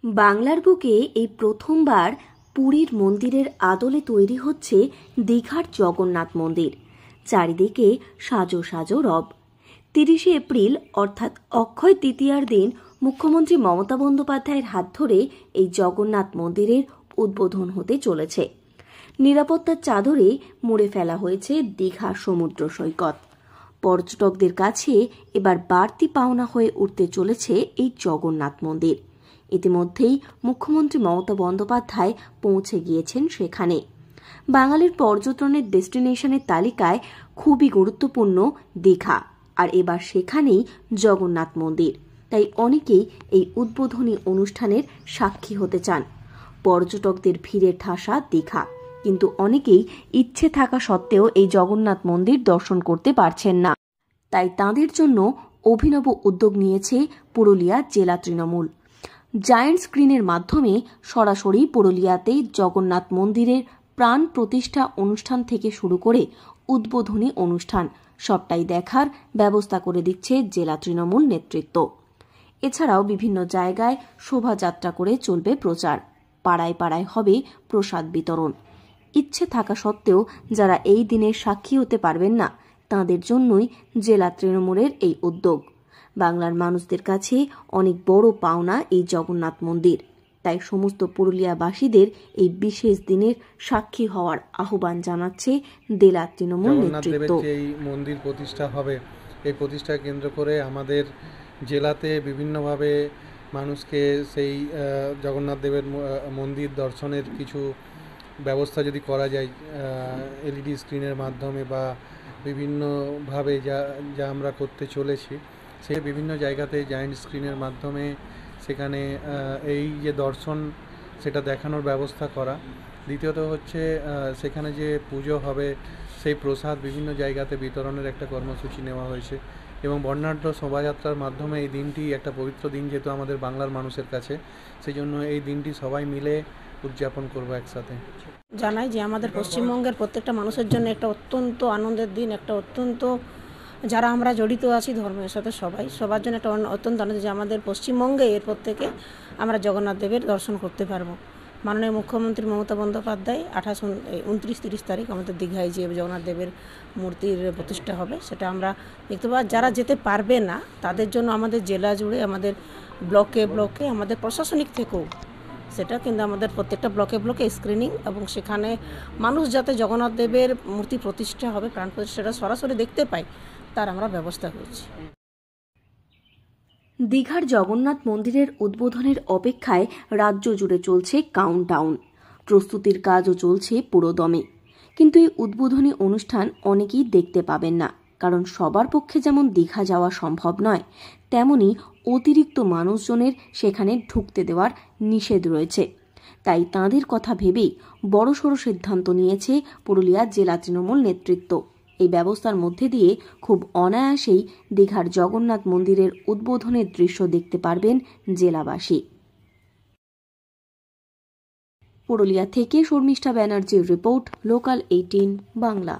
বাংলার বুকে এই প্রথমবার পুরীর মন্দিরের আদলে তৈরি হচ্ছে দীঘার জগন্নাথ মন্দির। চারিদিকে সাজো সাজো রব। ৩০শে এপ্রিল অর্থাৎ অক্ষয় তৃতীয়ার দিন মুখ্যমন্ত্রী মমতা বন্দ্যোপাধ্যায়ের হাত ধরে এই জগন্নাথ মন্দিরের উদ্বোধন হতে চলেছে। নিরাপত্তার চাদরে মুড়ে ফেলা হয়েছে দীঘা সমুদ্র সৈকত। পর্যটকদের কাছে এবার বাড়তি পাওনা হয়ে উঠতে চলেছে এই জগন্নাথ মন্দির। ইতিমধ্যেই মুখ্যমন্ত্রী মমতা বন্দ্যোপাধ্যায় পৌঁছে গিয়েছেন সেখানে। বাঙালির পর্যটনের ডেস্টিনেশনের তালিকায় খুবই গুরুত্বপূর্ণ দীঘা, আর এবার সেখানেই জগন্নাথ মন্দির। তাই অনেকেই এই উদ্বোধনী অনুষ্ঠানের সাক্ষী হতে চান। পর্যটকদের ভিড়ে ঠাসা দীঘা, কিন্তু অনেকেই ইচ্ছে থাকা সত্ত্বেও এই জগন্নাথ মন্দির দর্শন করতে পারছেন না। তাই তাঁদের জন্য অভিনব উদ্যোগ নিয়েছে পুরুলিয়া জেলা তৃণমূল। জায়ান্ট স্ক্রিনের মাধ্যমে সরাসরি পুরুলিয়াতে জগন্নাথ মন্দিরের প্রাণ প্রতিষ্ঠা অনুষ্ঠান থেকে শুরু করে উদ্বোধনী অনুষ্ঠান সবটাই দেখার ব্যবস্থা করে দিচ্ছে জেলা তৃণমূল নেতৃত্ব। এছাড়াও বিভিন্ন জায়গায় শোভাযাত্রা করে চলবে প্রচার। পাড়ায় পাড়ায় হবে প্রসাদ বিতরণ। ইচ্ছে থাকা সত্ত্বেও যারা এই দিনের সাক্ষী হতে পারবেন না, তাঁদের জন্যই জেলা তৃণমূলের এই উদ্যোগ। বাংলার মানুষদের কাছে অনেক বড় পাওনা এই জগন্নাথ মন্দির। তাই সমস্ত পুরুলিয়াবাসীদের এই বিশেষ দিনের সাক্ষী হওয়ার আহ্বান জানাচ্ছে জেলা তৃণমূল নেতৃত্ব। এই মন্দির প্রতিষ্ঠা হবে, এই প্রতিষ্ঠা কেন্দ্র করে আমাদের জেলাতে বিভিন্নভাবে মানুষকে সেই জগন্নাথ দেবের মন্দির দর্শনের কিছু ব্যবস্থা যদি করা যায় এলইডি স্ক্রিনের মাধ্যমে বা বিভিন্নভাবে যা আমরা করতে চলেছি, সে বিভিন্ন জায়গাতে জায়ান্ট স্ক্রিনের মাধ্যমে সেখানে এই যে দর্শন সেটা দেখানোর ব্যবস্থা করা। দ্বিতীয়ত হচ্ছে সেখানে যে পুজো হবে সেই প্রসাদ বিভিন্ন জায়গাতে বিতরণের একটা কর্মসূচি নেওয়া হয়েছে, এবং বর্ণাঢ্য শোভাযাত্রার মাধ্যমে এই দিনটি একটা পবিত্র দিন যেহেতু আমাদের বাংলার মানুষের কাছে, সেই জন্য এই দিনটি সবাই মিলে উদযাপন করবো একসাথে। জানাই যে আমাদের পশ্চিমবঙ্গের প্রত্যেকটা মানুষের জন্য একটা অত্যন্ত আনন্দের দিন, একটা অত্যন্ত যারা আমরা জড়িত আছি ধর্মের সাথে সবার জন্য একটা অত্যন্ত আনন্দ যে আমাদের পশ্চিমবঙ্গে এর প্রত্যেকে আমরা জগন্নাথ দেবের দর্শন করতে পারবো। মাননীয় মুখ্যমন্ত্রী মমতা বন্দ্যোপাধ্যায় 29-30 তারিখ আমাদের দীঘায় যে জগন্নাথ দেবের মূর্তির প্রতিষ্ঠা হবে, সেটা আমরা দেখতে পাবো। যারা যেতে পারবে না তাদের জন্য আমাদের জেলা জুড়ে আমাদের ব্লকে আমাদের প্রশাসনিক থেকেও সেটা কিন্তু আমাদের প্রত্যেকটা ব্লকে স্ক্রিনিং, এবং সেখানে মানুষ যাতে জগন্নাথ দেবের মূর্তি প্রতিষ্ঠা হবে, প্রাণ প্রতিষ্ঠাটা সরাসরি দেখতে পায়, তার আমরা ব্যবস্থা করছি। দীঘার জগন্নাথ মন্দিরের উদ্বোধনের অপেক্ষায় রাজ্য জুড়ে চলছে কাউন্টডাউন। প্রস্তুতির কাজও চলছে পুরোদমে। কিন্তু এই উদ্বোধনী অনুষ্ঠান অনেকেই দেখতে পাবেন না, কারণ সবার পক্ষে যেমন দীঘা যাওয়া সম্ভব নয়, তেমনি অতিরিক্ত মানুষজনের সেখানে ঢুকতে দেওয়ার নিষেধ রয়েছে। তাই তাঁদের কথা ভেবেই বড়সড় সিদ্ধান্ত নিয়েছে পুরুলিয়া জেলা তৃণমূল নেতৃত্ব। এই ব্যবস্থার মধ্যে দিয়ে খুব অনায়াসেই দীঘার জগন্নাথ মন্দিরের উদ্বোধনের দৃশ্য দেখতে পারবেন জেলাবাসী। পুরুলিয়া থেকে শর্মিষ্ঠা ব্যানার্জির রিপোর্ট, লোকাল 18 বাংলা।